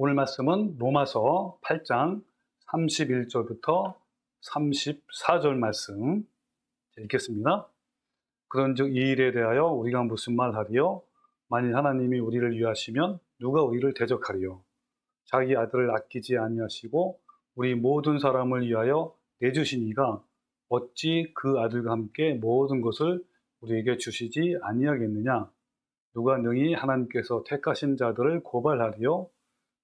오늘 말씀은 로마서 8장 31절부터 34절 말씀 읽겠습니다. 그런즉 이 일에 대하여 우리가 무슨 말하리요? 만일 하나님이 우리를 위하시면 누가 우리를 대적하리요? 자기 아들을 아끼지 아니하시고 우리 모든 사람을 위하여 내주신 이가 어찌 그 아들과 함께 모든 것을 우리에게 주시지 아니하겠느냐? 누가 능히 하나님께서 택하신 자들을 고발하리요?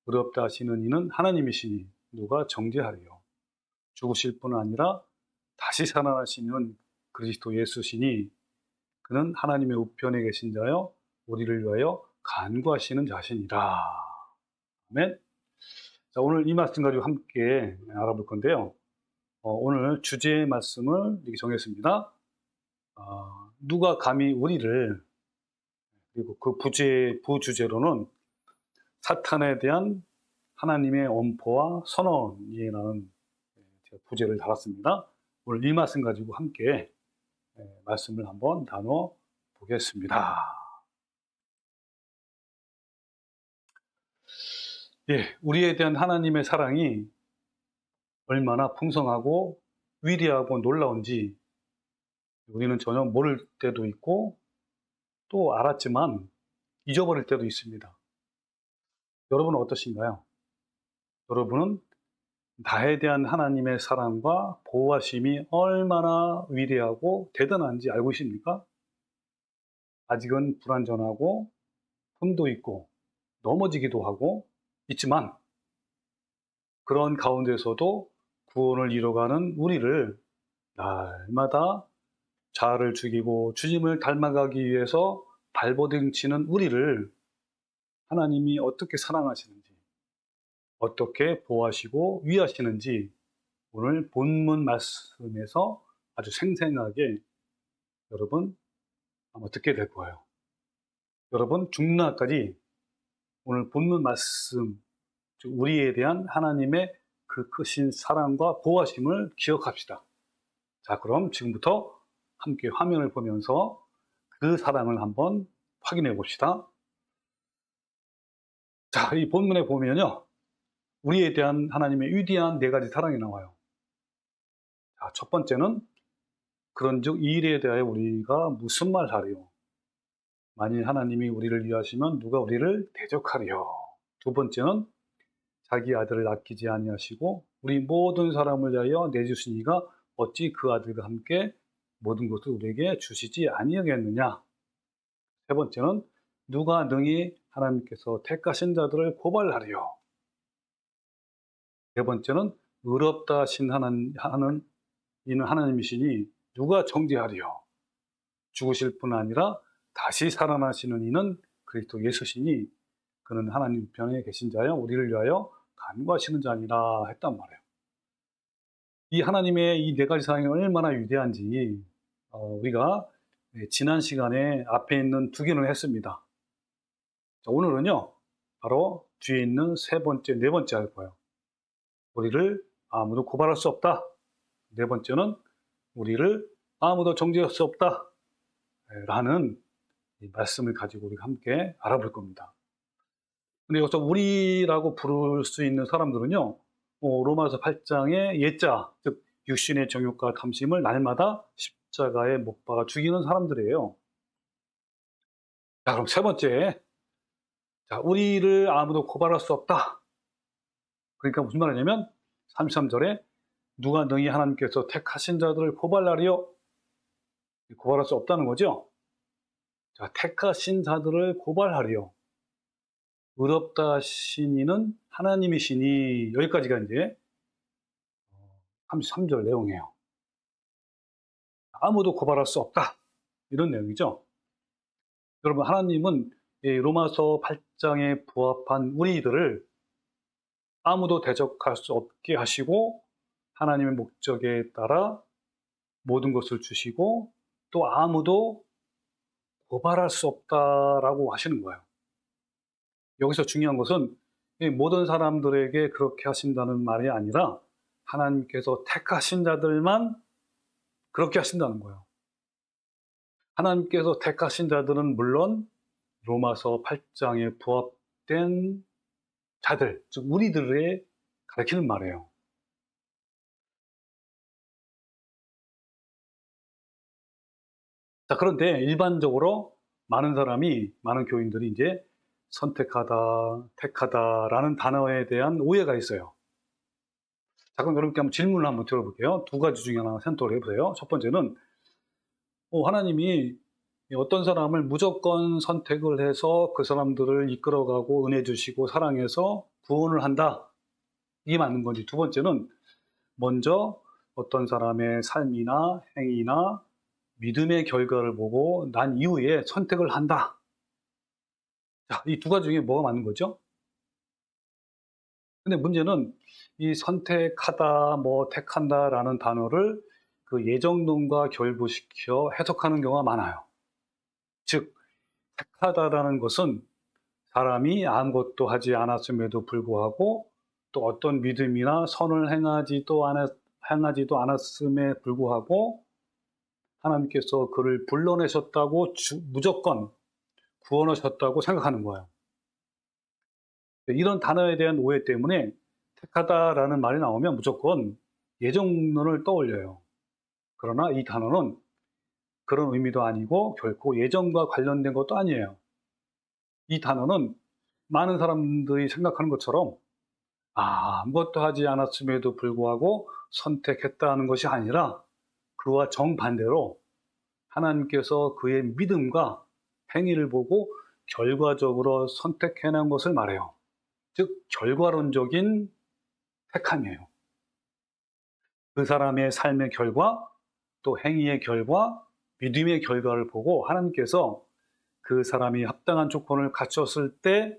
의롭다 하시는 이는 하나님이시니 누가 정죄하리요? 죽으실 뿐 아니라 다시 살아나시는 그리스도 예수시니 그는 하나님의 우편에 계신 자여 우리를 위하여 간구하시는 자시니라. 아멘. 자, 오늘 이 말씀 가지고 함께 알아볼 건데요. 오늘 주제의 말씀을 이렇게 정했습니다. 누가 감히 우리를, 그리고 그 부주제로는 사탄에 대한 하나님의 엄포와 선언이라는 부제를 달았습니다. 오늘 이 말씀 가지고 함께 말씀을 한번 나눠 보겠습니다. 우리에 대한 하나님의 사랑이 얼마나 풍성하고 위대하고 놀라운지 우리는 전혀 모를 때도 있고 또 알았지만 잊어버릴 때도 있습니다. 여러분은 어떠신가요? 여러분은 나에 대한 하나님의 사랑과 보호하심이 얼마나 위대하고 대단한지 알고 있습니까? 아직은 불완전하고 흠도 있고 넘어지기도 하고 있지만 그런 가운데서도 구원을 이뤄가는 우리를 날마다 자아를 죽이고 주님을 닮아가기 위해서 발버둥치는 우리를 하나님이 어떻게 사랑하시는지, 어떻게 보호하시고 위하시는지 오늘 본문 말씀에서 아주 생생하게 여러분 아마 듣게 될 거예요. 여러분 중나까지 오늘 본문 말씀, 즉 우리에 대한 하나님의 그 크신 사랑과 보호하심을 기억합시다. 자, 그럼 지금부터 함께 화면을 보면서 그 사랑을 한번 확인해 봅시다. 자, 이 본문에 보면요, 우리에 대한 하나님의 위대한 네 가지 사랑이 나와요. 자, 첫 번째는 그런즉 이 일에 대하여 우리가 무슨 말하리요? 만일 하나님이 우리를 위하시면 누가 우리를 대적하리요? 두 번째는 자기 아들을 아끼지 아니하시고 우리 모든 사람을 위하여 내주신 이가 어찌 그 아들과 함께 모든 것을 우리에게 주시지 아니하겠느냐? 세 번째는 누가 능히 하나님께서 택하신 자들을 고발하리요? 네 번째는 의롭다 하신 이는 하나님이시니 누가 정죄하리요? 죽으실 뿐 아니라 다시 살아나시는 이는 그리스도 예수시니 그는 하나님 편에 계신 자여 우리를 위하여 간구하시는 자니라 했단 말이에요. 이 하나님의 이 네 가지 사랑이 얼마나 위대한지 우리가 지난 시간에 앞에 있는 두 개는 했습니다. 자, 오늘은요 바로 뒤에 있는 세 번째, 네 번째 할 거예요. 우리를 아무도 고발할 수 없다. 네 번째는 우리를 아무도 정죄할 수 없다. 라는 이 말씀을 가지고 우리가 함께 알아볼 겁니다. 근데 여기서 우리라고 부를 수 있는 사람들은요, 로마서 8장의 옛자, 즉 육신의 정욕과 탐심을 날마다 십자가에 못 박아 죽이는 사람들이에요. 자, 그럼 세 번째, 자, 우리를 아무도 고발할 수 없다. 그러니까 무슨 말이냐면 33절에 누가 능히 하나님께서 택하신 자들을 고발하리요? 고발할 수 없다는 거죠. 자, 택하신 자들을 고발하리요. 의롭다 하신 이는 하나님이시니, 여기까지가 이제 33절 내용이에요. 아무도 고발할 수 없다. 이런 내용이죠. 여러분, 하나님은 로마서 8장에 부합한 우리들을 아무도 대적할 수 없게 하시고 하나님의 목적에 따라 모든 것을 주시고 또 아무도 고발할 수 없다라고 하시는 거예요. 여기서 중요한 것은 모든 사람들에게 그렇게 하신다는 말이 아니라 하나님께서 택하신 자들만 그렇게 하신다는 거예요. 하나님께서 택하신 자들은 물론 로마서 8장에 부합된 자들, 즉 우리들에 가르치는 말이에요. 자, 그런데 일반적으로 많은 교인들이 이제 선택하다, 택하다라는 단어에 대한 오해가 있어요. 자, 그럼 여러분께 한번 질문을 한번 드려볼게요. 두 가지 중에 하나 선택을 해보세요. 첫 번째는 하나님이 어떤 사람을 무조건 선택을 해서 그 사람들을 이끌어가고 은혜 주시고 사랑해서 구원을 한다. 이게 맞는 건지. 두 번째는 먼저 어떤 사람의 삶이나 행위나 믿음의 결과를 보고 난 이후에 선택을 한다. 자, 이 두 가지 중에 뭐가 맞는 거죠? 근데 문제는 이 선택하다, 택한다라는 단어를 그 예정론과 결부시켜 해석하는 경우가 많아요. 즉, 택하다라는 것은 사람이 아무것도 하지 않았음에도 불구하고 또 어떤 믿음이나 선을 행하지도 않았음에 불구하고 하나님께서 그를 불러내셨다고 무조건 구원하셨다고 생각하는 거예요. 이런 단어에 대한 오해 때문에 택하다라는 말이 나오면 무조건 예정론을 떠올려요. 그러나 이 단어는 그런 의미도 아니고 결코 예정과 관련된 것도 아니에요. 이 단어는 많은 사람들이 생각하는 것처럼 아무것도 하지 않았음에도 불구하고 선택했다는 것이 아니라 그와 정반대로 하나님께서 그의 믿음과 행위를 보고 결과적으로 선택해낸 것을 말해요. 즉 결과론적인 택함이에요. 그 사람의 삶의 결과, 또 행위의 결과, 믿음의 결과를 보고 하나님께서 그 사람이 합당한 조건을 갖췄을 때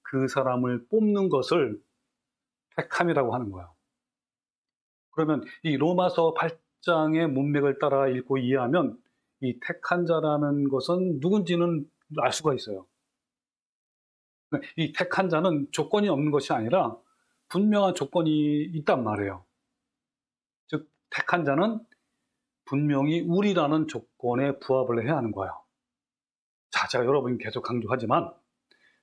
그 사람을 뽑는 것을 택함이라고 하는 거예요. 그러면 이 로마서 8장의 문맥을 따라 읽고 이해하면 이 택한 자라는 것은 누군지는 알 수가 있어요. 이 택한 자는 조건이 없는 것이 아니라 분명한 조건이 있단 말이에요. 즉 택한 자는 분명히 우리라는 조건에 부합을 해야 하는 거예요. 자, 제가 여러분 계속 강조하지만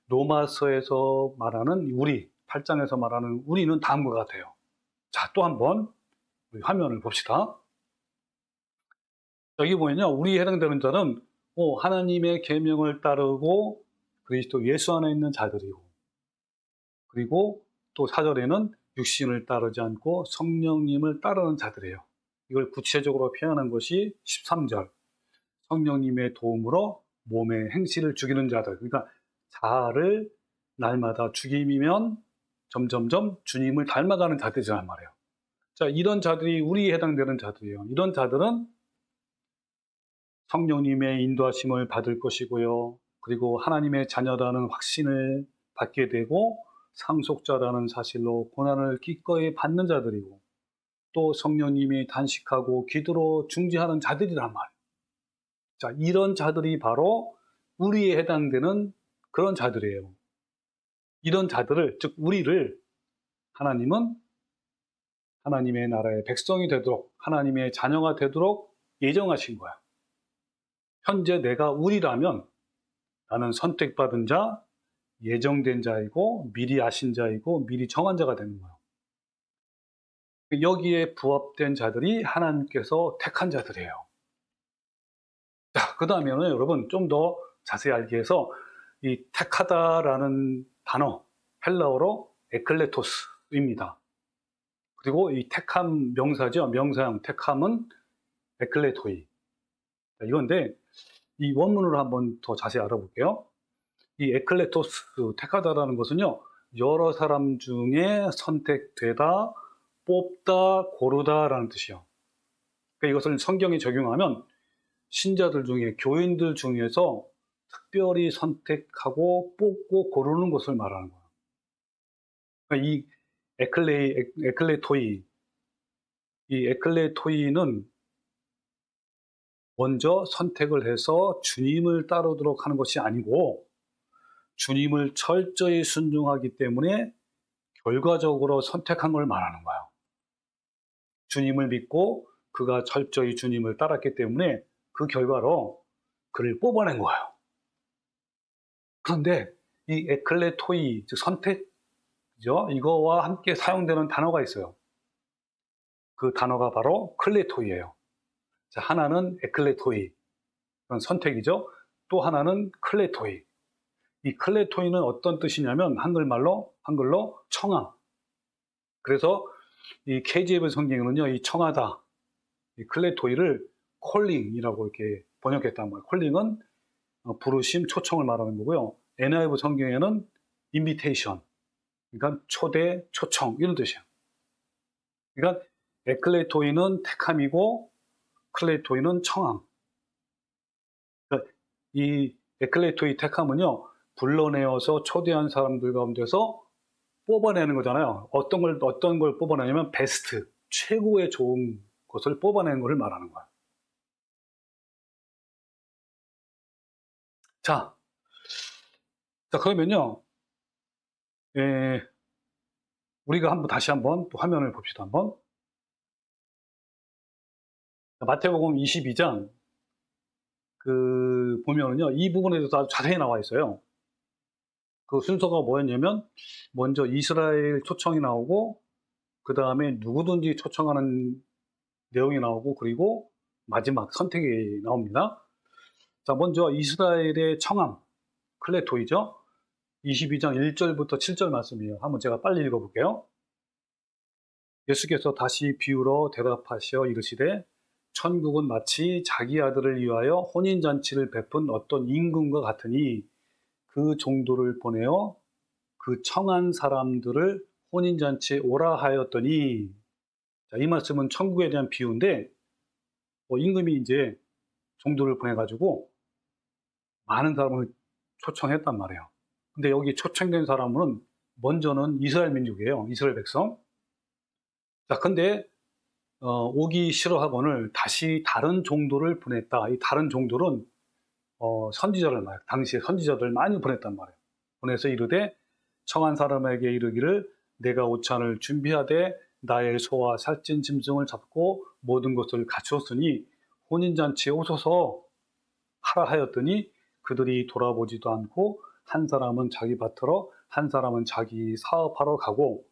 로마서에서 말하는 우리, 8장에서 말하는 우리는 다음과 같아요. 자, 또 한번 우리 화면을 봅시다. 여기 보면요, 우리에 해당되는 자는 하나님의 계명을 따르고 그리스도 예수 안에 있는 자들이고, 그리고 또 4절에는 육신을 따르지 않고 성령님을 따르는 자들이에요. 이걸 구체적으로 표현한 것이 13절. 성령님의 도움으로 몸의 행실을 죽이는 자들. 그러니까 자아를 날마다 죽임이면 점점점 주님을 닮아가는 자들이란 말이에요. 자, 이런 자들이 우리에 해당되는 자들이에요. 이런 자들은 성령님의 인도하심을 받을 것이고요. 그리고 하나님의 자녀라는 확신을 받게 되고 상속자라는 사실로 고난을 기꺼이 받는 자들이고 또 성령님이 단식하고 기도로 중지하는 자들이란 말이에요. 자, 이런 자들이 바로 우리에 해당되는 그런 자들이에요. 이런 자들을, 즉 우리를 하나님은 하나님의 나라의 백성이 되도록, 하나님의 자녀가 되도록 예정하신 거야. 현재 내가 우리라면 나는 선택받은 자, 예정된 자이고 미리 아신 자이고 미리 정한 자가 되는 거예요. 여기에 부합된 자들이 하나님께서 택한 자들이에요. 자, 그 다음에는 여러분 좀 더 자세히 알기 위해서 이 택하다라는 단어, 헬라어로 에클레토스입니다. 그리고 이 택함 명사죠. 명사형 택함은 에클레토이. 이건데 이 원문으로 한번 더 자세히 알아볼게요. 이 에클레토스, 택하다라는 것은요, 여러 사람 중에 선택되다, 뽑다, 고르다라는 뜻이에요. 그러니까 이것을 성경에 적용하면 신자들 중에, 교인들 중에서 특별히 선택하고 뽑고 고르는 것을 말하는 거예요. 그러니까 이 에클레토이는 먼저 선택을 해서 주님을 따르도록 하는 것이 아니고 주님을 철저히 순종하기 때문에 결과적으로 선택한 걸 말하는 거예요. 주님을 믿고 그가 철저히 주님을 따랐기 때문에 그 결과로 그를 뽑아낸 거예요. 그런데 이 에클레토이, 즉 선택, 그죠? 이거와 함께 사용되는 단어가 있어요. 그 단어가 바로 클레토이예요. 자, 하나는 에클레토이, 그런 선택이죠. 또 하나는 클레토이. 이 클레토이는 어떤 뜻이냐면 한글로 청아. 그래서 이 KJV 성경에는요, 이 청하다, 이 클레토이를 콜링이라고 이렇게 번역했단 말이에요. 콜링은 부르심, 초청을 말하는 거고요. NIV 성경에는 인비테이션, 그러니까 초대, 초청 이런 뜻이에요. 그러니까 에클레토이는 택함이고 클레토이는 청함. 그러니까 이 에클레토이 택함은요, 불러내어서 초대한 사람들 가운데서 뽑아내는 거잖아요. 어떤 걸 뽑아내냐면 베스트, 최고의 좋은 것을 뽑아내는 것을 말하는 거예요. 자, 그러면요, 우리가 다시 한번 또 화면을 봅시다. 한번. 마태복음 22장 보면은요, 이 부분에 대해서 아주 자세히 나와 있어요. 그 순서가 뭐였냐면 먼저 이스라엘 초청이 나오고, 그 다음에 누구든지 초청하는 내용이 나오고, 그리고 마지막 선택이 나옵니다. 자, 먼저 이스라엘의 청함, 클레토이죠. 22장 1절부터 7절 말씀이에요. 한번 제가 빨리 읽어볼게요. 예수께서 다시 비유로 대답하시어 이르시되 천국은 마치 자기 아들을 위하여 혼인잔치를 베푼 어떤 임금과 같으니 그 종도를 보내어 그 청한 사람들을 혼인잔치에 오라 하였더니, 자, 이 말씀은 천국에 대한 비유인데, 임금이 이제 종도를 보내가지고 많은 사람을 초청했단 말이에요. 근데 여기 초청된 사람은 먼저는 이스라엘 민족이에요. 이스라엘 백성. 자, 근데 오기 싫어하거늘 다시 다른 종도를 보냈다. 이 다른 종도는 선지자를 말해요. 당시에 선지자들 많이 보냈단 말이에요. 보내서 이르되 청한 사람에게 이르기를 내가 오찬을 준비하되 나의 소와 살찐 짐승을 잡고 모든 것을 갖추었으니 혼인잔치에 오소서 하라 하였더니 그들이 돌아보지도 않고 한 사람은 자기 밭으로 한 사람은 자기 사업하러 가고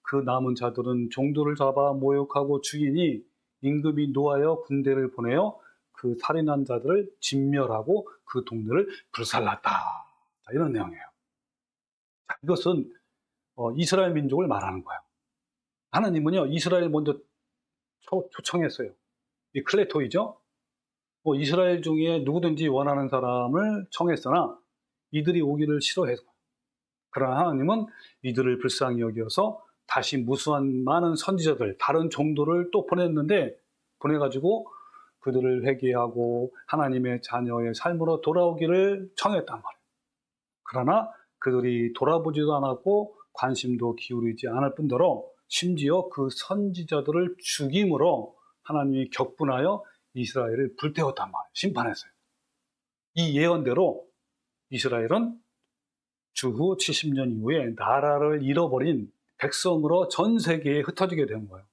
그 남은 자들은 종도를 잡아 모욕하고 죽이니 임금이 노하여 군대를 보내어 그 살인한 자들을 진멸하고 그 동네를 불살랐다. 자, 이런 내용이에요. 자, 이것은 이스라엘 민족을 말하는 거예요. 하나님은요, 이스라엘 먼저 초청했어요. 이 클레토이죠. 이스라엘 중에 누구든지 원하는 사람을 청했으나 이들이 오기를 싫어했어요. 그러나 하나님은 이들을 불쌍히 여겨서 다시 무수한 많은 선지자들, 다른 종도를 또 보내가지고 그들을 회개하고 하나님의 자녀의 삶으로 돌아오기를 청했단 말이에요. 그러나 그들이 돌아보지도 않았고 관심도 기울이지 않을 뿐더러 심지어 그 선지자들을 죽임으로 하나님이 격분하여 이스라엘을 불태웠단 말이에요. 심판했어요. 이 예언대로 이스라엘은 주후 70년 이후에 나라를 잃어버린 백성으로 전 세계에 흩어지게 된 거예요.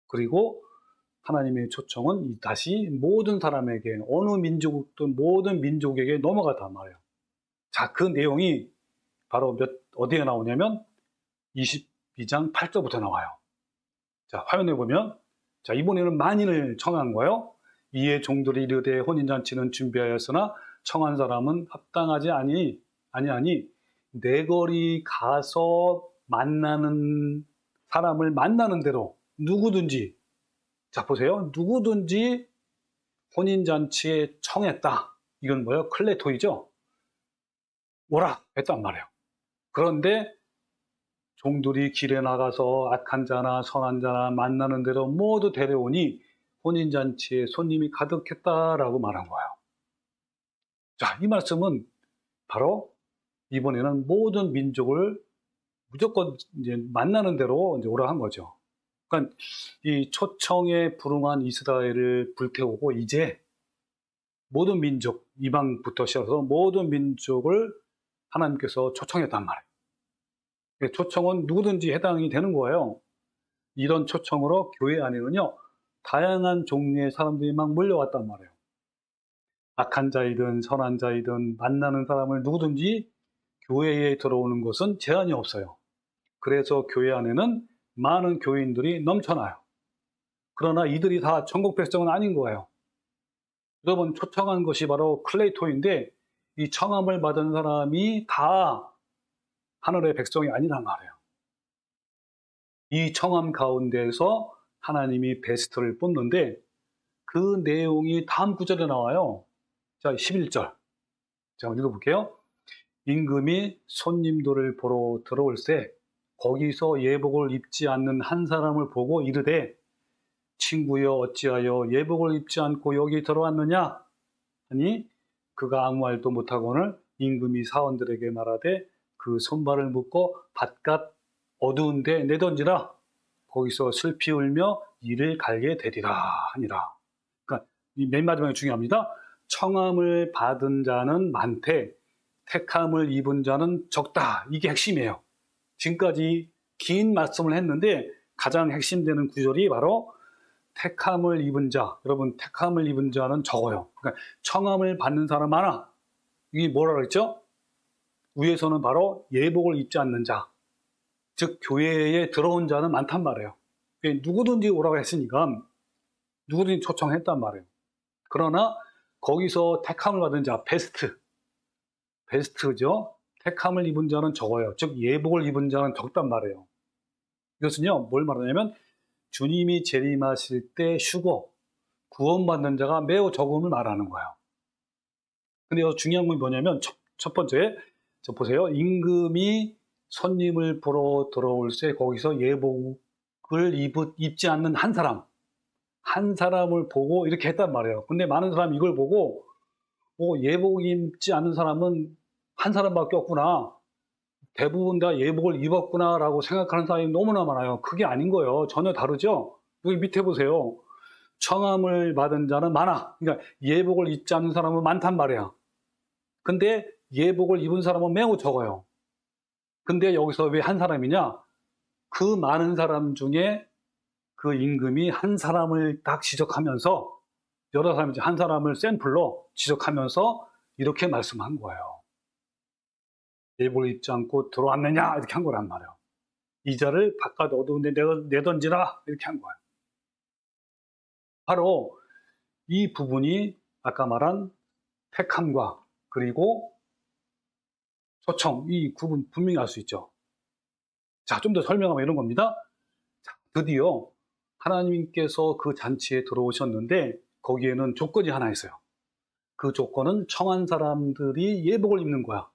그리고 하나님의 초청은 다시 모든 사람에게, 어느 민족든 모든 민족에게 넘어갔단 말이에요. 자, 그 내용이 바로 어디에 나오냐면 22장 8절부터 나와요. 자, 화면에 보면, 자, 이번에는 만인을 청한 거예요. 이에 종들이 이르되 혼인잔치는 준비하였으나 청한 사람은 합당하지 아니하니 내거리 가서 만나는 사람을 만나는 대로 누구든지, 자, 보세요. 누구든지 혼인잔치에 청했다. 이건 뭐예요? 클레토이죠. 오라 했단 말이에요. 그런데 종들이 길에 나가서 악한 자나 선한 자나 만나는 대로 모두 데려오니 혼인잔치에 손님이 가득했다라고 말한 거예요. 자, 이 말씀은 바로 이번에는 모든 민족을 무조건 이제 만나는 대로 이제 오라 한 거죠. 그러니까 이 초청에 불응한 이스라엘을 불태우고 이제 모든 민족, 이방부터 시작해서 모든 민족을 하나님께서 초청했단 말이에요. 초청은 누구든지 해당이 되는 거예요. 이런 초청으로 교회 안에는요, 다양한 종류의 사람들이 막 몰려왔단 말이에요. 악한 자이든 선한 자이든 만나는 사람을 누구든지 교회에 들어오는 것은 제한이 없어요. 그래서 교회 안에는 많은 교인들이 넘쳐나요. 그러나 이들이 다 천국 백성은 아닌 거예요. 여러분, 초청한 것이 바로 클레이토인데 이 청함을 받은 사람이 다 하늘의 백성이 아니란 말이에요. 이 청함 가운데서 하나님이 베스트를 뽑는데 그 내용이 다음 구절에 나와요. 자, 11절. 자, 한번 읽어볼게요. 임금이 손님들을 보러 들어올 때 거기서 예복을 입지 않는 한 사람을 보고 이르되 친구여 어찌하여 예복을 입지 않고 여기 들어왔느냐 하니 그가 아무 말도 못하고는 임금이 사원들에게 말하되 그 손발을 묶고 바깥 어두운 데 내던지라 거기서 슬피 울며 이를 갈게 되리라 하니라. 그러니까 이 맨 마지막에 중요합니다. 청함을 받은 자는 많되 택함을 입은 자는 적다. 이게 핵심이에요. 지금까지 긴 말씀을 했는데 가장 핵심되는 구절이 바로 택함을 입은 자. 여러분, 택함을 입은 자는 적어요. 그러니까 청함을 받는 사람 많아. 이게 뭐라 그랬죠? 위에서는 바로 예복을 입지 않는 자. 즉 교회에 들어온 자는 많단 말이에요. 누구든지 오라고 했으니까 누구든지 초청했단 말이에요. 그러나 거기서 택함을 받은 자, 베스트죠. 택함을 입은 자는 적어요. 즉 예복을 입은 자는 적단 말이에요. 이것은요, 뭘 말하냐면 주님이 재림하실 때 휴거, 구원받는 자가 매우 적음을 말하는 거예요. 근데 여기서 중요한 건 뭐냐면 첫 번째, 저 보세요. 임금이 손님을 보러 들어올 때 거기서 예복을 입지 않는 한 사람을 보고 이렇게 했단 말이에요. 근데 많은 사람이 이걸 보고 예복 입지 않는 사람은 한 사람밖에 없구나. 대부분 다 예복을 입었구나라고 생각하는 사람이 너무나 많아요. 그게 아닌 거예요. 전혀 다르죠? 여기 밑에 보세요. 청함을 받은 자는 많아. 그러니까 예복을 입지 않는 사람은 많단 말이야. 근데 예복을 입은 사람은 매우 적어요. 근데 여기서 왜 한 사람이냐? 그 많은 사람 중에 그 임금이 한 사람을 딱 지적하면서 여러 사람이 한 사람을 샘플로 지적하면서 이렇게 말씀한 거예요. 예복을 입지 않고 들어왔느냐 이렇게 한 거란 말이에요. 이 자를 바깥 어두운 데 내던지라 이렇게 한 거예요. 바로 이 부분이 아까 말한 택함과 그리고 초청, 이 구분 분명히 알 수 있죠. 자, 좀 더 설명하면 이런 겁니다. 자, 드디어 하나님께서 그 잔치에 들어오셨는데 거기에는 조건이 하나 있어요. 그 조건은 청한 사람들이 예복을 입는 거야.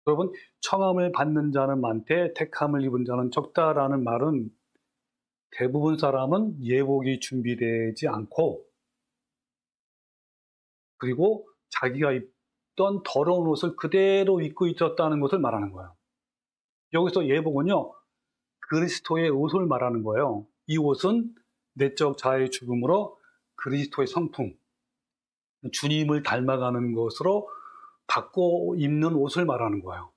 여러분, 청함을 받는 자는 많되 택함을 입은 자는 적다라는 말은 대부분 사람은 예복이 준비되지 않고 그리고 자기가 입던 더러운 옷을 그대로 입고 있었다는 것을 말하는 거예요. 여기서 예복은요, 그리스도의 옷을 말하는 거예요. 이 옷은 내적 자아의 죽음으로 그리스도의 성품, 주님을 닮아가는 것으로 바꿔 입는 옷을 말하는 거예요.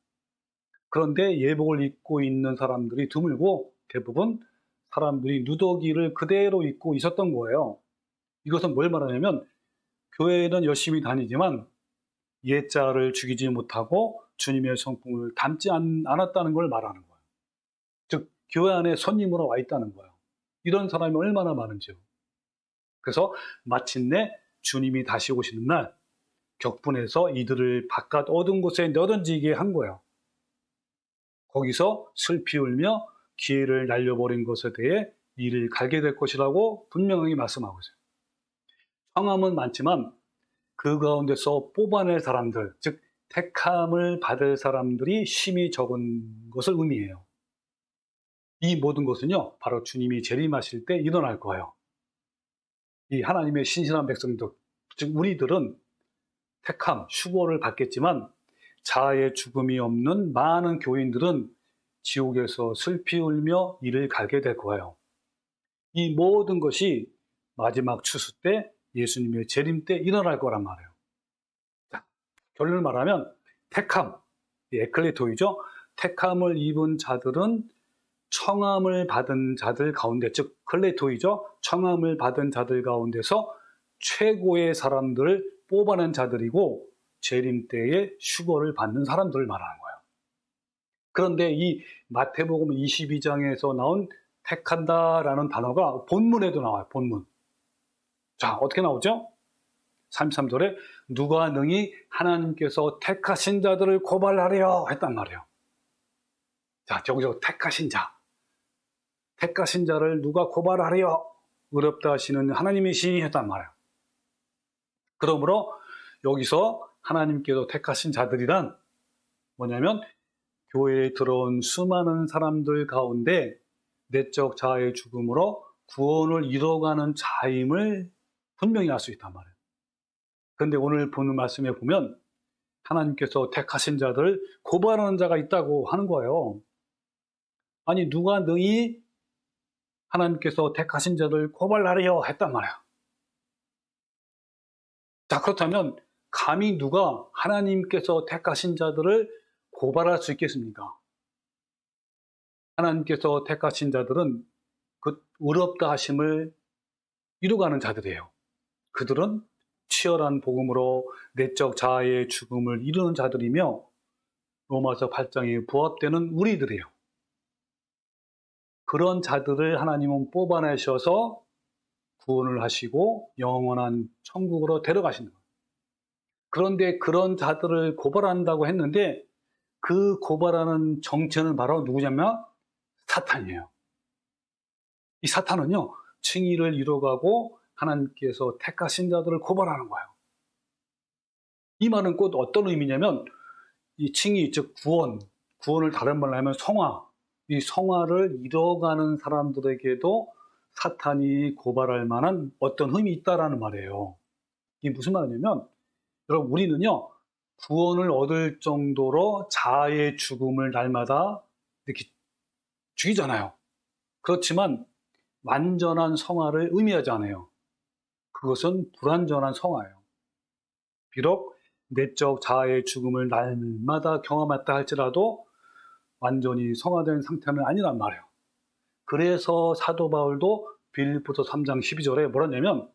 그런데 예복을 입고 있는 사람들이 드물고 대부분 사람들이 누더기를 그대로 입고 있었던 거예요. 이것은 뭘 말하냐면 교회에는 열심히 다니지만 옛자를 죽이지 못하고 주님의 성품을 닮지 않았다는 걸 말하는 거예요. 즉 교회 안에 손님으로 와 있다는 거예요. 이런 사람이 얼마나 많은지요. 그래서 마침내 주님이 다시 오시는 날 격분해서 이들을 바깥 어두운 곳에 내던지게 한 거예요. 거기서 슬피 울며 기회를 날려버린 것에 대해 이를 갈게 될 것이라고 분명히 말씀하고 있어요. 청함은 많지만 그 가운데서 뽑아낼 사람들, 즉 택함을 받을 사람들이 심히 적은 것을 의미해요. 이 모든 것은요, 바로 주님이 재림하실 때 일어날 거예요. 이 하나님의 신실한 백성들, 즉 우리들은 택함, 휴거를 받겠지만 자아의 죽음이 없는 많은 교인들은 지옥에서 슬피 울며 이를 갈게 될 거예요. 이 모든 것이 마지막 추수 때 예수님의 재림 때 일어날 거란 말이에요. 자, 결론을 말하면 택함, 에클레토이죠. 택함을 입은 자들은 청함을 받은 자들 가운데, 즉 클레토이죠. 청함을 받은 자들 가운데서 최고의 사람들을 뽑아낸 자들이고 재림 때에 휴거를 받는 사람들을 말하는 거예요. 그런데 이 마태복음 22장에서 나온 택한다라는 단어가 본문에도 나와요. 본문. 자, 어떻게 나오죠? 33절에 누가 능히 하나님께서 택하신 자들을 고발하려 했단 말이에요. 자, 여기서 택하신 자. 택하신 자를 누가 고발하려 의롭다 하시는 하나님이시니 했단 말이에요. 그러므로 여기서 하나님께서 택하신 자들이란 뭐냐면 교회에 들어온 수많은 사람들 가운데 내적 자아의 죽음으로 구원을 이뤄가는 자임을 분명히 알 수 있단 말이에요. 그런데 오늘 보는 말씀에 보면 하나님께서 택하신 자들을 고발하는 자가 있다고 하는 거예요. 아니, 누가 능히 하나님께서 택하신 자들 고발하려 했단 말이야. 자, 그렇다면 감히 누가 하나님께서 택하신 자들을 고발할 수 있겠습니까? 하나님께서 택하신 자들은 그 의롭다 하심을 이루가는 자들이에요. 그들은 치열한 복음으로 내적 자아의 죽음을 이루는 자들이며 로마서 8장에 부합되는 우리들이에요. 그런 자들을 하나님은 뽑아내셔서 구원을 하시고 영원한 천국으로 데려가시는 거예요. 그런데 그런 자들을 고발한다고 했는데 그 고발하는 정체는 바로 누구냐면 사탄이에요. 이 사탄은요, 칭의를 이뤄가고 하나님께서 택하신 자들을 고발하는 거예요. 이 말은 곧 어떤 의미냐면 이 칭의, 즉 구원을 다른 말로 하면 성화, 이 성화를 이뤄가는 사람들에게도 사탄이 고발할 만한 어떤 흠이 있다라는 말이에요. 이게 무슨 말이냐면 여러분, 우리는요 구원을 얻을 정도로 자아의 죽음을 날마다 이렇게 죽이잖아요. 그렇지만 완전한 성화를 의미하지 않아요. 그것은 불완전한 성화예요. 비록 내적 자아의 죽음을 날마다 경험했다 할지라도 완전히 성화된 상태는 아니란 말이에요. 그래서 사도 바울도 빌립보서 3장 12절에 뭐라냐면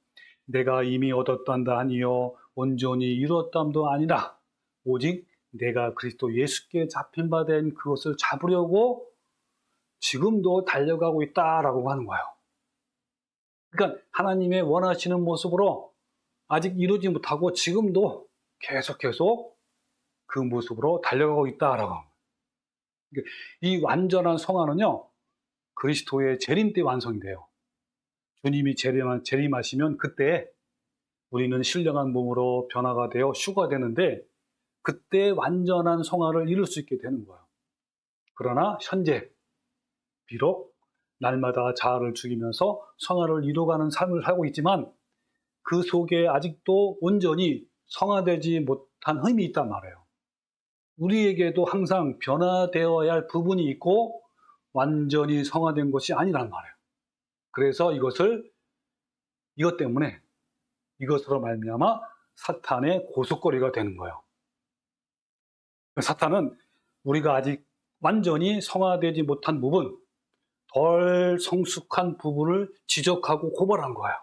내가 이미 얻었단다 아니요 온전히 이루었담도 아니라 오직 내가 그리스도 예수께 잡힌 바 된 그것을 잡으려고 지금도 달려가고 있다라고 하는 거예요. 그러니까 하나님의 원하시는 모습으로 아직 이루지 못하고 지금도 계속 그 모습으로 달려가고 있다라고 합니다. 이 완전한 성화는요 그리스도의 재림 때 완성이 돼요. 주님이 재림하시면 그때 우리는 신령한 몸으로 변화가 되어 휴가되는데 그때 완전한 성화를 이룰 수 있게 되는 거예요. 그러나 현재 비록 날마다 자아를 죽이면서 성화를 이루어가는 삶을 살고 있지만 그 속에 아직도 온전히 성화되지 못한 흠이 있단 말이에요. 우리에게도 항상 변화되어야 할 부분이 있고 완전히 성화된 것이 아니란 말이에요. 그래서 이것 때문에 이것으로 말미암아 사탄의 고속거리가 되는 거예요. 사탄은 우리가 아직 완전히 성화되지 못한 부분, 덜 성숙한 부분을 지적하고 고발한 거예요.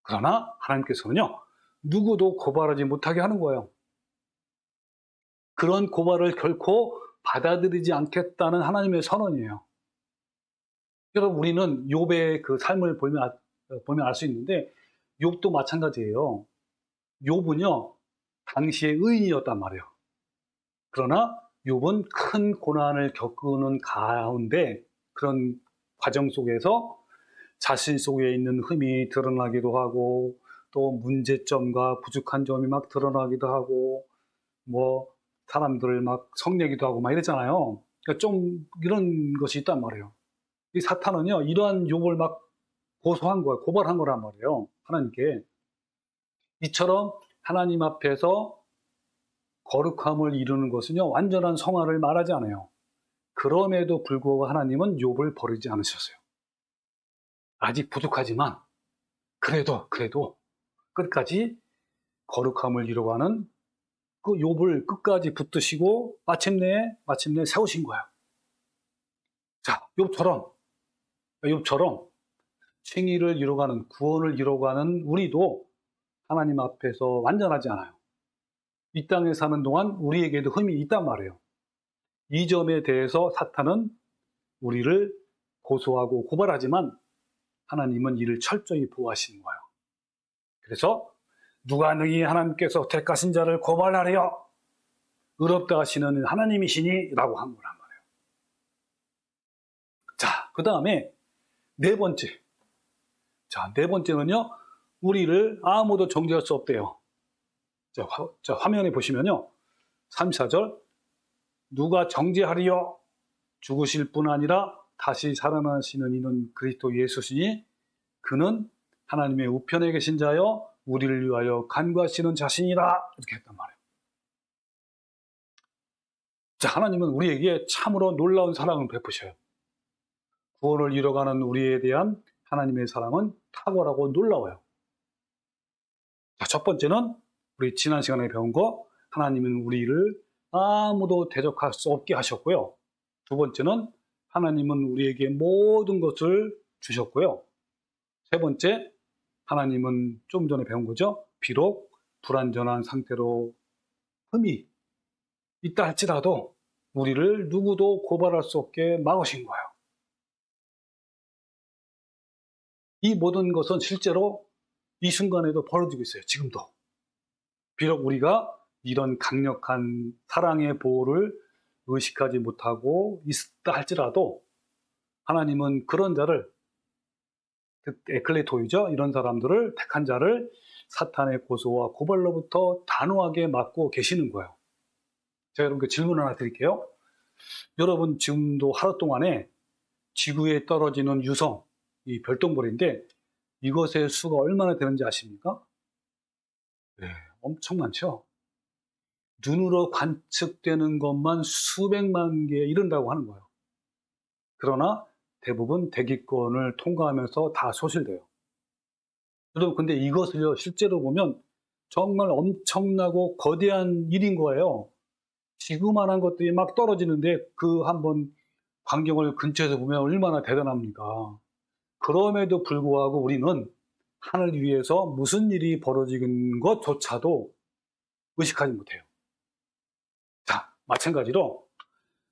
그러나 하나님께서는요, 누구도 고발하지 못하게 하는 거예요. 그런 고발을 결코 받아들이지 않겠다는 하나님의 선언이에요. 여러분, 우리는 욥의 그 삶을 보면 알 수 있는데 욥도 마찬가지예요. 욥은요, 당시의 의인이었단 말이에요. 그러나 욥은 큰 고난을 겪는 가운데 그런 과정 속에서 자신 속에 있는 흠이 드러나기도 하고 또 문제점과 부족한 점이 막 드러나기도 하고 뭐 사람들을 막 성내기도 하고 막 이랬잖아요. 그러니까 좀 이런 것이 있단 말이에요. 이 사탄은요 이러한 욥을 막 고소한 거예요. 고발한 거란 말이에요. 하나님께. 이처럼 하나님 앞에서 거룩함을 이루는 것은요 완전한 성화를 말하지 않아요. 그럼에도 불구하고 하나님은 욥을 버리지 않으셨어요. 아직 부족하지만 그래도 끝까지 거룩함을 이루어가는 그 욥을 끝까지 붙드시고 마침내 세우신 거예요. 자, 욥처럼 칭의를 이루어가는 구원을 이루어가는 우리도 하나님 앞에서 완전하지 않아요. 이 땅에 사는 동안 우리에게도 흠이 있단 말이에요. 이 점에 대해서 사탄은 우리를 고소하고 고발하지만 하나님은 이를 철저히 보호하시는 거예요. 그래서 누가 능히 하나님께서 택하신 자를 고발하려 의롭다 하시는 하나님이시니 라고 한 거란 말이에요. 자, 그 다음에 네 번째. 자, 네 번째는요, 우리를 아무도 정죄할 수 없대요. 자, 화면에 보시면요, 34절, 누가 정죄하리요? 죽으실 뿐 아니라 다시 살아나시는 이는 그리스도 예수시니 그는 하나님의 우편에 계신 자여 우리를 위하여 간구하시는 자신이라, 이렇게 했단 말이에요. 자, 하나님은 우리에게 참으로 놀라운 사랑을 베푸셔요. 구원을 이뤄가는 우리에 대한 하나님의 사랑은 탁월하고 놀라워요. 자, 첫 번째는 우리 지난 시간에 배운 거, 하나님은 우리를 아무도 대적할 수 없게 하셨고요. 두 번째는 하나님은 우리에게 모든 것을 주셨고요. 세 번째, 하나님은 좀 전에 배운 거죠. 비록 불완전한 상태로 흠이 있다 할지라도 우리를 누구도 고발할 수 없게 막으신 거예요. 이 모든 것은 실제로 이 순간에도 벌어지고 있어요. 지금도. 비록 우리가 이런 강력한 사랑의 보호를 의식하지 못하고 있다 할지라도 하나님은 그런 자를, 에클레토이죠. 이런 사람들을, 택한 자를 사탄의 고소와 고발로부터 단호하게 막고 계시는 거예요. 제가 여러분께 질문 하나 드릴게요. 여러분 지금도 하루 동안에 지구에 떨어지는 유성, 이 별똥별인데 이것의 수가 얼마나 되는지 아십니까? 네, 엄청 많죠. 눈으로 관측되는 것만 수백만 개 이른다고 하는 거예요. 그러나 대부분 대기권을 통과하면서 다 소실돼요. 여러분, 근데 이것을요, 실제로 보면 정말 엄청나고 거대한 일인 거예요. 지구만한 것들이 막 떨어지는데 그 한번 광경을 근처에서 보면 얼마나 대단합니까? 그럼에도 불구하고 우리는 하늘 위에서 무슨 일이 벌어지는 것조차도 의식하지 못해요. 자, 마찬가지로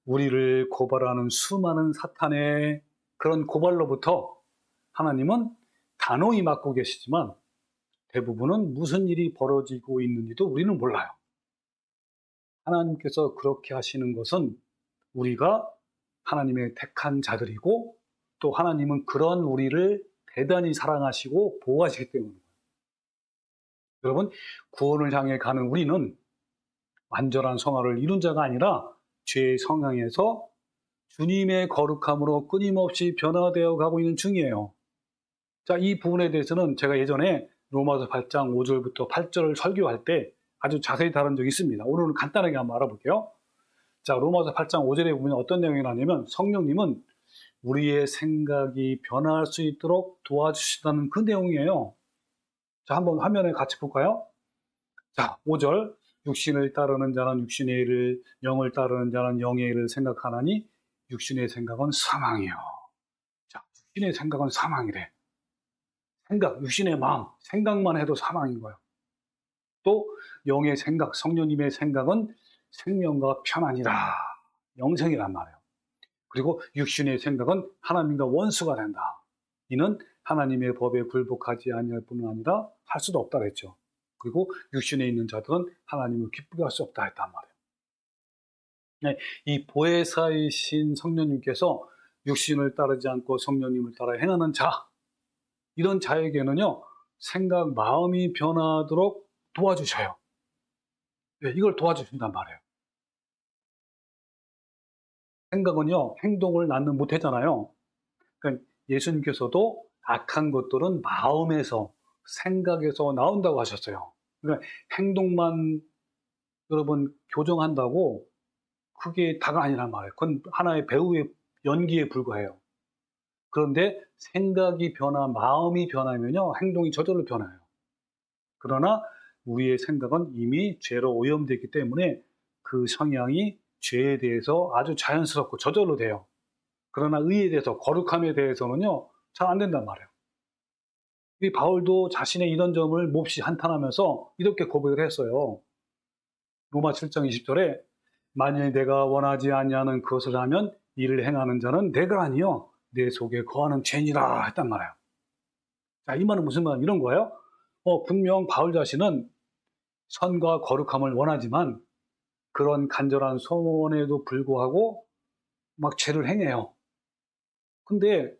우리를 고발하는 수많은 사탄의 그런 고발로부터 하나님은 단호히 막고 계시지만 대부분은 무슨 일이 벌어지고 있는지도 우리는 몰라요. 하나님께서 그렇게 하시는 것은 우리가 하나님의 택한 자들이고 또 하나님은 그런 우리를 대단히 사랑하시고 보호하시기 때문입니다. 여러분, 구원을 향해 가는 우리는 완전한 성화를 이룬 자가 아니라 죄의 성향에서 주님의 거룩함으로 끊임없이 변화되어 가고 있는 중이에요. 자, 이 부분에 대해서는 제가 예전에 로마서 8장 5절부터 8절을 설교할 때 아주 자세히 다룬 적이 있습니다. 오늘은 간단하게 한번 알아볼게요. 자, 로마서 8장 5절에 보면 어떤 내용이 나냐면 성령님은 우리의 생각이 변화할 수 있도록 도와주시다는 그 내용이에요. 자, 한번 화면에 같이 볼까요? 자, 5절. 육신을 따르는 자는 육신의 일을, 영을 따르는 자는 영의 일을 생각하나니 육신의 생각은 사망이요. 자, 육신의 생각은 사망이래. 생각, 육신의 마음, 생각만 해도 사망인 거예요. 또 영의 생각, 성령님의 생각은 생명과 편안이라, 영생이란 말이에요. 그리고 육신의 생각은 하나님과 원수가 된다. 이는 하나님의 법에 굴복하지 아니할 뿐 아니라 할 수도 없다 그랬죠. 그리고 육신에 있는 자들은 하나님을 기쁘게 할 수 없다 했단 말이에요. 네, 이 보혜사이신 성령님께서 육신을 따르지 않고 성령님을 따라 행하는 자, 이런 자에게는요, 생각, 마음이 변하도록 도와주셔요. 네, 이걸 도와주신단 말이에요. 생각은요, 행동을 낳는 못하잖아요. 그러니까 예수님께서도 악한 것들은 마음에서, 생각에서 나온다고 하셨어요. 그러니까 행동만 여러분 교정한다고 그게 다가 아니란 말이에요. 그건 하나의 배우의 연기에 불과해요. 그런데 생각이 변화, 마음이 변하면요, 행동이 저절로 변해요. 그러나 우리의 생각은 이미 죄로 오염되기 때문에 그 성향이 죄에 대해서 아주 자연스럽고 저절로 돼요. 그러나 의에 대해서, 거룩함에 대해서는요, 잘 안 된단 말이에요. 이 바울도 자신의 이런 점을 몹시 한탄하면서 이렇게 고백을 했어요. 로마 7장 20절에 만일 내가 원하지 아니하는 그것을 하면 이를 행하는 자는 내가 아니요 내 속에 거하는 죄니라 했단 말이에요. 자, 이 말은 무슨 말 이런 거예요? 분명 바울 자신은 선과 거룩함을 원하지만 그런 간절한 소원에도 불구하고 막 죄를 행해요. 근데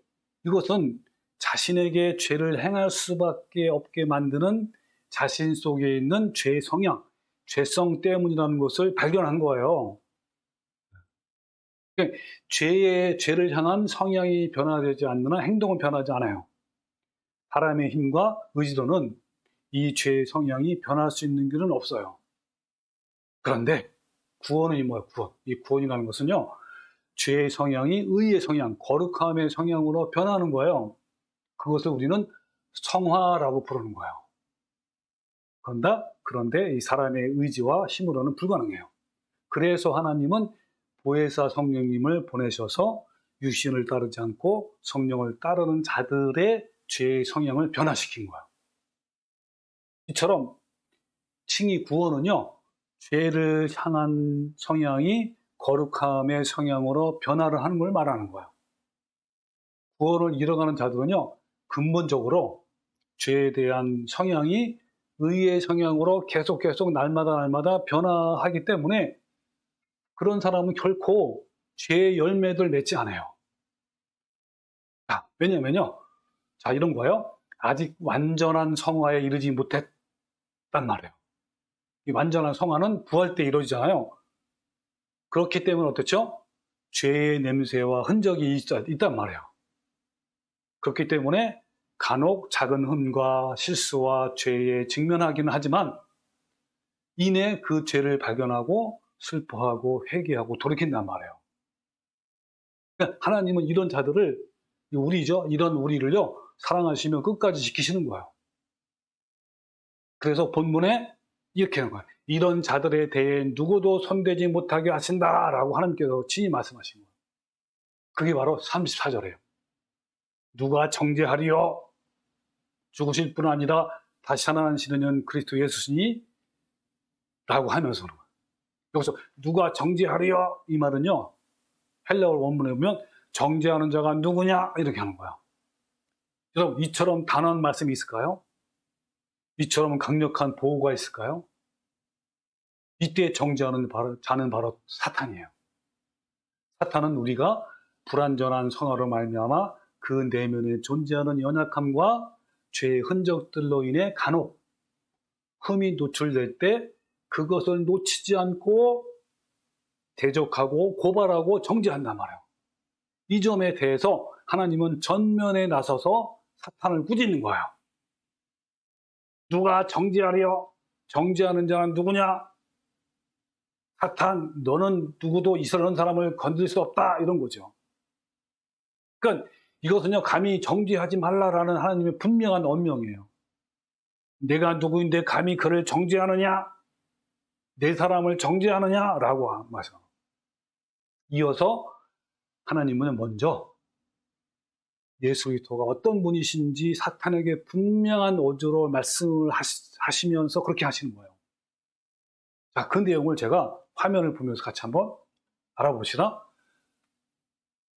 이것은 자신에게 죄를 행할 수밖에 없게 만드는 자신 속에 있는 죄의 성향, 죄성 때문이라는 것을 발견한 거예요. 죄를 향한 성향이 변화되지 않는 한 행동은 변하지 않아요. 사람의 힘과 의지로는 이 죄의 성향이 변할 수 있는 길은 없어요. 그런데 구원이 뭐예요? 구원. 이 구원이라는 것은요, 죄의 성향이 의의 성향, 거룩함의 성향으로 변하는 거예요. 그것을 우리는 성화라고 부르는 거예요. 그런데 이 사람의 의지와 힘으로는 불가능해요. 그래서 하나님은 보혜사 성령님을 보내셔서 육신을 따르지 않고 성령을 따르는 자들의 죄의 성향을 변화시킨 거예요. 이처럼 칭의 구원은요, 죄를 향한 성향이 거룩함의 성향으로 변화를 하는 걸 말하는 거예요. 구원을 잃어가는 자들은요, 근본적으로 죄에 대한 성향이 의의 성향으로 계속 날마다 변화하기 때문에 그런 사람은 결코 죄의 열매들 맺지 않아요. 자, 왜냐면요. 자, 이런 거예요. 아직 완전한 성화에 이르지 못했단 말이에요. 이 완전한 성화는 부활 때 이루어지잖아요. 그렇기 때문에 어떻죠? 죄의 냄새와 흔적이 있단 말이에요. 그렇기 때문에 간혹 작은 흠과 실수와 죄에 직면하기는 하지만 이내 그 죄를 발견하고 슬퍼하고 회개하고 돌이킨단 말이에요. 그러니까 하나님은 이런 자들을 이런 우리를요 사랑하시며 끝까지 지키시는 거예요. 그래서 본문에 이렇게 하는 거예요. 이런 자들에 대해 누구도 손대지 못하게 하신다라고 하나님께서 친히 말씀하신 거예요. 그게 바로 34절이에요. 누가 정죄하리요? 죽으실 뿐 아니라 다시 살아나시는 이는 그리스도 예수시니 라고 하면서 그런 거예요. 여기서 누가 정죄하리요? 이 말은요 헬라어 원문에 보면 정죄하는 자가 누구냐? 이렇게 하는 거예요. 여러분 이처럼 단언 말씀이 있을까요? 이처럼 강력한 보호가 있을까요? 이때 정죄하는 자는 바로 사탄이에요. 사탄은 우리가 불완전한 성화로 말미암아 그 내면에 존재하는 연약함과 죄의 흔적들로 인해 간혹 흠이 노출될 때 그것을 놓치지 않고 대적하고 고발하고 정죄한단 말이에요. 이 점에 대해서 하나님은 전면에 나서서 사탄을 꾸짖는 거예요. 누가 정죄하려? 정죄하는 자는 누구냐? 사탄, 너는 누구도 이스라엘 사람을 건드릴 수 없다. 이런 거죠. 그러니까 이것은요, 감히 정죄하지 말라라는 하나님의 분명한 언명이에요. 내가 누구인데 감히 그를 정죄하느냐? 내 사람을 정죄하느냐라고 말해요. 이어서 하나님은 먼저 예수 그리스도가 어떤 분이신지 사탄에게 분명한 어조로 말씀을 하시면서 그렇게 하시는 거예요. 자, 그 내용을 제가 화면을 보면서 같이 한번 알아보시라.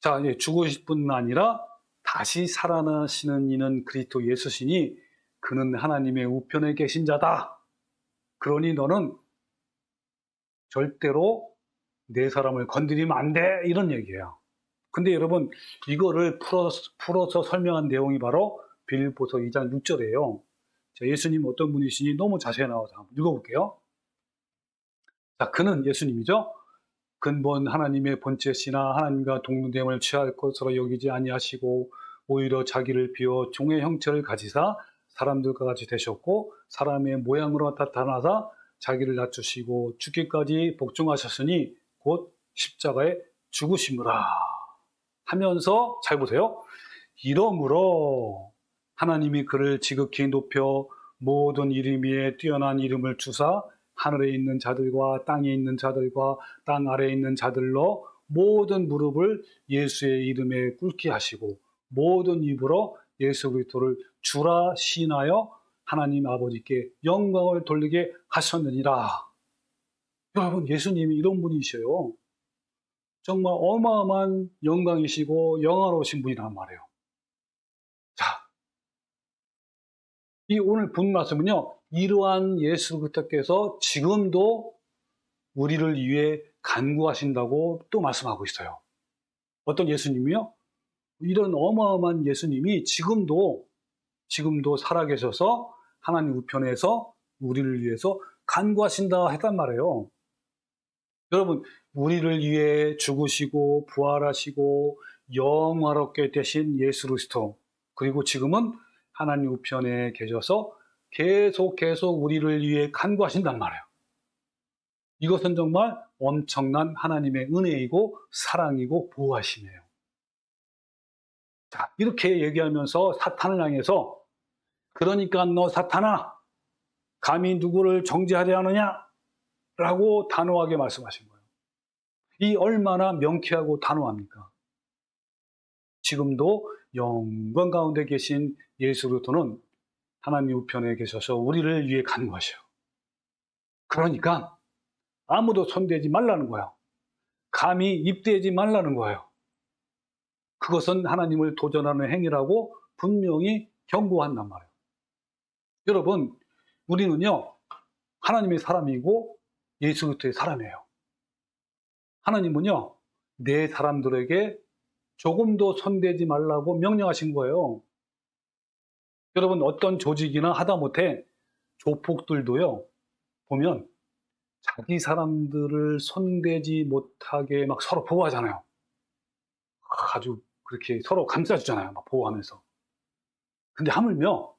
자, 죽으실 뿐 아니라 다시 살아나시는 이는 그리스도 예수시니 그는 하나님의 우편에 계신 자다. 그러니 너는 절대로 내 사람을 건드리면 안 돼. 이런 얘기예요. 근데 여러분 이거를 풀어서 설명한 내용이 바로 빌립보서 2장 6절이에요. 자, 예수님 어떤 분이시니 너무 자세히 나와서 한번 읽어볼게요. 자, 그는 예수님이죠. 근본 하나님의 본체시나 하나님과 동등됨을 취할 것으로 여기지 아니하시고 오히려 자기를 비워 종의 형체를 가지사 사람들과 같이 되셨고 사람의 모양으로 나타나사 자기를 낮추시고 죽기까지 복종하셨으니 곧 십자가에 죽으심이라 하면서 잘 보세요. 이러므로 하나님이 그를 지극히 높여 모든 이름 위에 뛰어난 이름을 주사 하늘에 있는 자들과 땅에 있는 자들과 땅 아래에 있는 자들로 모든 무릎을 예수의 이름에 꿇게 하시고 모든 입으로 예수 그리스도를 주라 시인하여 하나님 아버지께 영광을 돌리게 하셨느니라. 여러분, 예수님이 이런 분이셔요. 정말 어마어마한 영광이시고 영화로우신 분이란 말이에요. 자, 이 오늘 본 말씀은요, 이러한 예수 그리스도께서 지금도 우리를 위해 간구하신다고 또 말씀하고 있어요. 어떤 예수님이요? 이런 어마어마한 예수님이 지금도 살아계셔서 하나님 우편에서 우리를 위해서 간구하신다 했단 말이에요. 여러분, 우리를 위해 죽으시고 부활하시고 영화롭게 되신 예수 그리스도, 그리고 지금은 하나님 우편에 계셔서 계속 우리를 위해 간구하신단 말이에요. 이것은 정말 엄청난 하나님의 은혜이고 사랑이고 보호하심이에요. 자, 이렇게 얘기하면서 사탄을 향해서, 그러니까 너 사탄아, 감히 누구를 정죄하려 하느냐? 라고 단호하게 말씀하신 거예요. 이 얼마나 명쾌하고 단호합니까? 지금도 영광 가운데 계신 예수 그리스도는 하나님 우편에 계셔서 우리를 위해 간구하셔요. 그러니까 아무도 손대지 말라는 거예요. 감히 입대지 말라는 거예요. 그것은 하나님을 도전하는 행위라고 분명히 경고한단 말이에요. 여러분, 우리는요, 하나님의 사람이고 예수 그리스도의 사람이에요. 하나님은요, 내 사람들에게 조금도 손대지 말라고 명령하신 거예요. 여러분, 어떤 조직이나 하다못해 조폭들도요, 보면 자기 사람들을 손대지 못하게 막 서로 보호하잖아요. 아주 그렇게 서로 감싸주잖아요. 막 보호하면서. 근데 하물며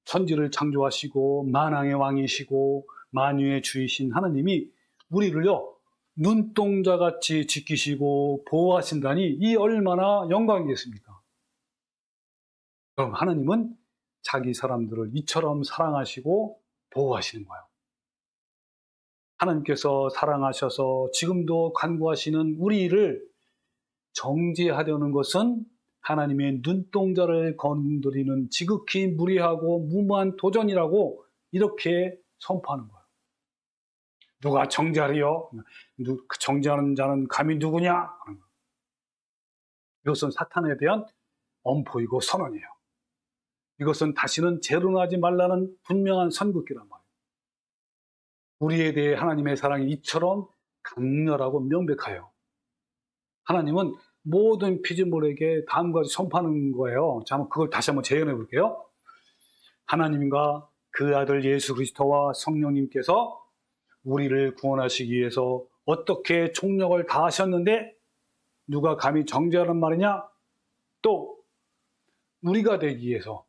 천지를 창조하시고 만왕의 왕이시고 만유의 주이신 하나님이 우리를요, 눈동자같이 지키시고 보호하신다니 이 얼마나 영광이겠습니까? 그럼 하나님은 자기 사람들을 이처럼 사랑하시고 보호하시는 거예요. 하나님께서 사랑하셔서 지금도 간구하시는 우리를 정죄하려는 것은 하나님의 눈동자를 건드리는 지극히 무리하고 무모한 도전이라고 이렇게 선포하는 거예요. 누가 정죄하리요? 정죄하는 자는 감히 누구냐? 이것은 사탄에 대한 엄포이고 선언이에요. 이것은 다시는 재론하지 말라는 분명한 선긋기란 말이에요. 우리에 대해 하나님의 사랑이 이처럼 강렬하고 명백해요. 하나님은 모든 피조물에게 다음과 같이 선포하는 거예요. 자, 그걸 다시 한번 재현해 볼게요. 하나님과 그 아들 예수 그리스도와 성령님께서 우리를 구원하시기 위해서 어떻게 총력을 다하셨는데 누가 감히 정죄하는 말이냐? 또 우리가 되기 위해서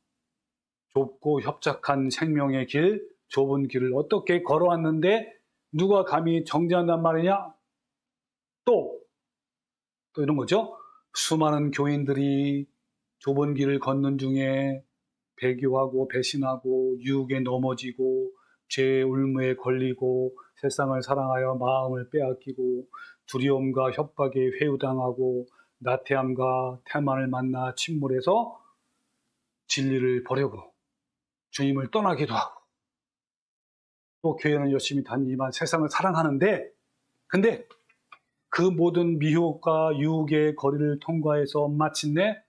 좁고 협착한 생명의 길, 좁은 길을 어떻게 걸어왔는데 누가 감히 정죄한단 말이냐? 또 이런 거죠. 수많은 교인들이 좁은 길을 걷는 중에 배교하고 배신하고 유혹에 넘어지고 죄의 울무에 걸리고 세상을 사랑하여 마음을 빼앗기고 두려움과 협박에 회유당하고 나태함과 태만을 만나 침몰해서 진리를 버리고 주님을 떠나기도 하고 또 교회는 열심히 다니지만 세상을 사랑하는데, 근데 그 모든 미혹과 유혹의 거리를 통과해서 마침내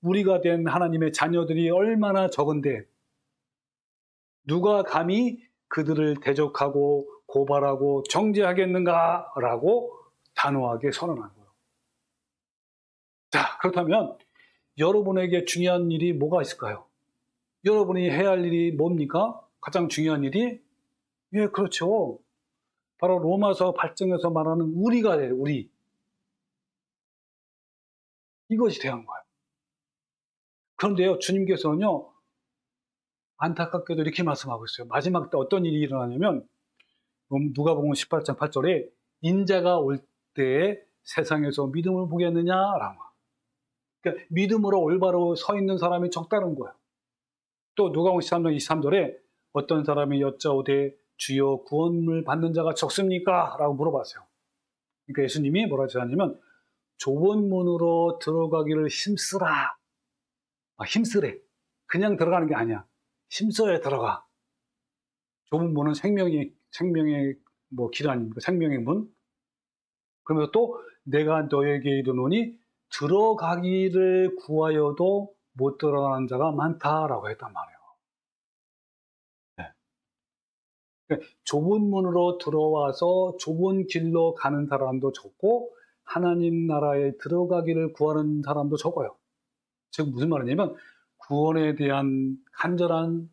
우리가 된 하나님의 자녀들이 얼마나 적은데 누가 감히 그들을 대적하고 고발하고 정죄하겠는가라고 단호하게 선언한 거예요. 자, 그렇다면 여러분에게 중요한 일이 뭐가 있을까요? 여러분이 해야 할 일이 뭡니까? 가장 중요한 일이? 예, 그렇죠. 바로 로마서 8장에서 말하는 우리가 돼요, 우리. 이것이 대한 거예요. 그런데요, 주님께서는요, 안타깝게도 이렇게 말씀하고 있어요. 마지막 때 어떤 일이 일어나냐면, 누가복음 18장 8절에 인자가 올 때에 세상에서 믿음을 보겠느냐라고. 그러니까 믿음으로 올바로 서 있는 사람이 적다는 거예요. 또 누가복음 13장 23절에 어떤 사람이 여짜오되 주여 구원을 받는 자가 적습니까? 라고 물어봤어요. 그러니까 예수님이 뭐라 하셨냐면 좁은 문으로 들어가기를 힘쓰라. 힘쓰래. 그냥 들어가는 게 아니야. 힘써야 들어가. 좁은 문은 생명의 길 아닙니까? 생명의 문. 그러면서 또 내가 너에게 이르노니 들어가기를 구하여도 못 들어가는 자가 많다라고 했단 말이에요. 네. 그러니까 좁은 문으로 들어와서 좁은 길로 가는 사람도 적고 하나님 나라에 들어가기를 구하는 사람도 적어요. 즉 무슨 말이냐면 구원에 대한 간절히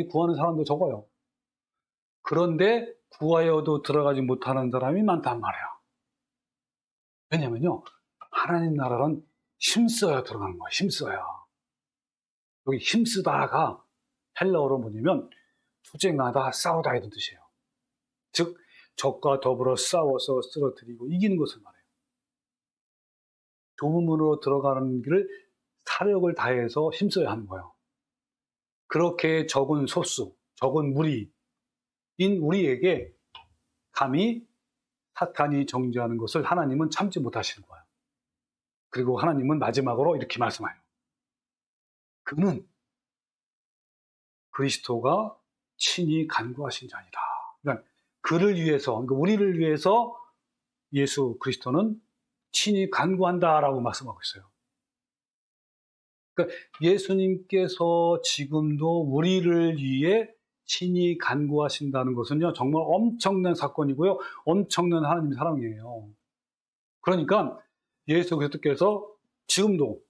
구하는 사람도 적어요. 그런데 구하여도 들어가지 못하는 사람이 많단 말이에요. 왜냐면요, 하나님 나라는 힘써야 들어가는 거예요. 힘써야. 여기 힘쓰다가 헬라어로 뭐냐면 투쟁하다, 싸우다 이런 뜻이에요. 즉 적과 더불어 싸워서 쓰러뜨리고 이기는 것을 말해요. 좁은 문으로 들어가는 길을 사력을 다해서 힘써야 하는 거예요. 그렇게 적은 소수, 적은 무리인 우리에게 감히 사탄이 정죄하는 것을 하나님은 참지 못하시는 거예요. 그리고 하나님은 마지막으로 이렇게 말씀해요. 그는 그리스도가 친히 간구하신 자니라. 그러니까 그를 위해서, 그러니까 우리를 위해서 예수 그리스도는 친히 간구한다라고 말씀하고 있어요. 그러니까 예수님께서 지금도 우리를 위해 친히 간구하신다는 것은요, 정말 엄청난 사건이고요, 엄청난 하나님의 사랑이에요. 그러니까 예수 그리스도께서 지금도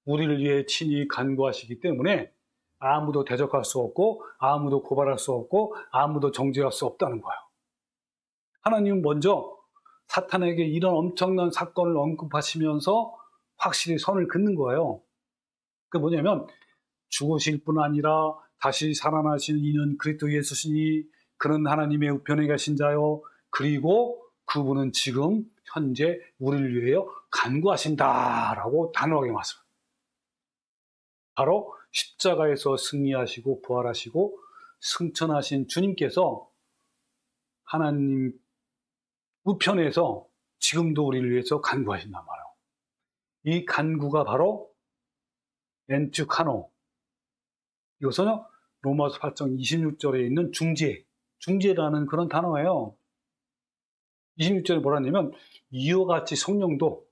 우리를 위해 친히 간구하시기 때문에 아무도 대적할 수 없고 아무도 고발할 수 없고 아무도 정죄할 수 없다는 거예요. 하나님은 먼저 사탄에게 이런 엄청난 사건을 언급하시면서 확실히 선을 긋는 거예요. 그게 뭐냐면 죽으실 뿐 아니라 다시 살아나신 이는 그리스도 예수시니 그는 하나님의 우편에 계신 자요 그리고 그분은 지금 현재 우리를 위하여 간구하신다라고 단호하게 말씀합니다. 바로 십자가에서 승리하시고 부활하시고 승천하신 주님께서 하나님 우편에서 지금도 우리를 위해서 간구하신단 말이에요. 이 간구가 바로 엔투카노. 이것은 로마서 8장 26절에 있는 중재라는 그런 단어예요. 26절에 뭐라 하냐면 이와 같이 성령도,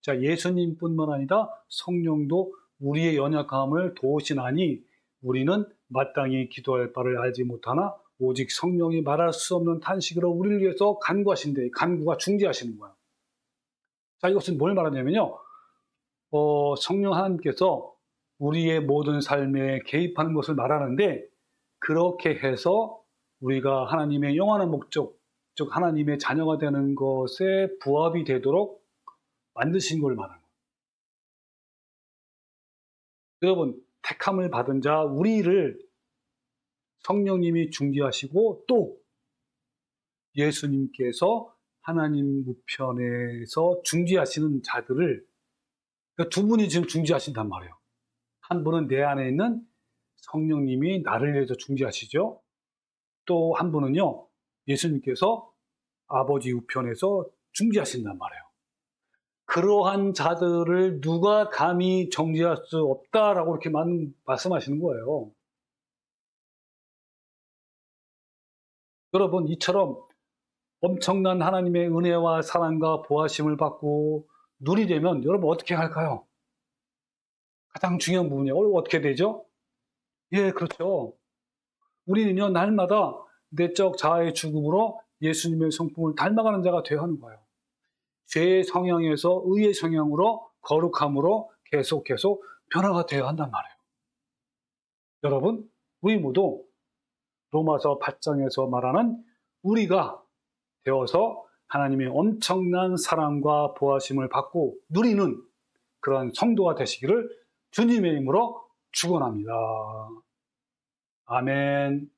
자, 예수님뿐만 아니라 성령도 우리의 연약함을 도우시나니 우리는 마땅히 기도할 바를 알지 못하나 오직 성령이 말할 수 없는 탄식으로 우리를 위해서 간구하신대. 간구가 중재하시는 거야. 자, 이것은 뭘 말하냐면요, 성령 하나님께서 우리의 모든 삶에 개입하는 것을 말하는데, 그렇게 해서 우리가 하나님의 영원한 목적, 즉 하나님의 자녀가 되는 것에 부합이 되도록 만드신 걸 말하는 거예요. 여러분, 택함을 받은 자 우리를 성령님이 중재하시고 또 예수님께서 하나님 우편에서 중재하시는 자들을, 그러니까 두 분이 지금 중재하신단 말이에요. 한 분은 내 안에 있는 성령님이 나를 위해서 중재하시죠. 또 한 분은요, 예수님께서 아버지 우편에서 중재하신단 말이에요. 그러한 자들을 누가 감히 정죄할 수 없다라고 이렇게 말씀하시는 거예요. 여러분, 이처럼 엄청난 하나님의 은혜와 사랑과 보호하심을 받고 누리려면 여러분 어떻게 할까요? 가장 중요한 부분이 어떻게 되죠? 예, 그렇죠. 우리는요, 날마다 내적 자아의 죽음으로 예수님의 성품을 닮아가는 자가 되어야 하는 거예요. 죄의 성향에서 의의 성향으로, 거룩함으로 계속 변화가 되어야 한단 말이에요. 여러분, 우리 모두 로마서 8장에서 말하는 우리가 되어서 하나님의 엄청난 사랑과 보호하심을 받고 누리는 그런 성도가 되시기를 주님의 이름으로 축원합니다. 아멘.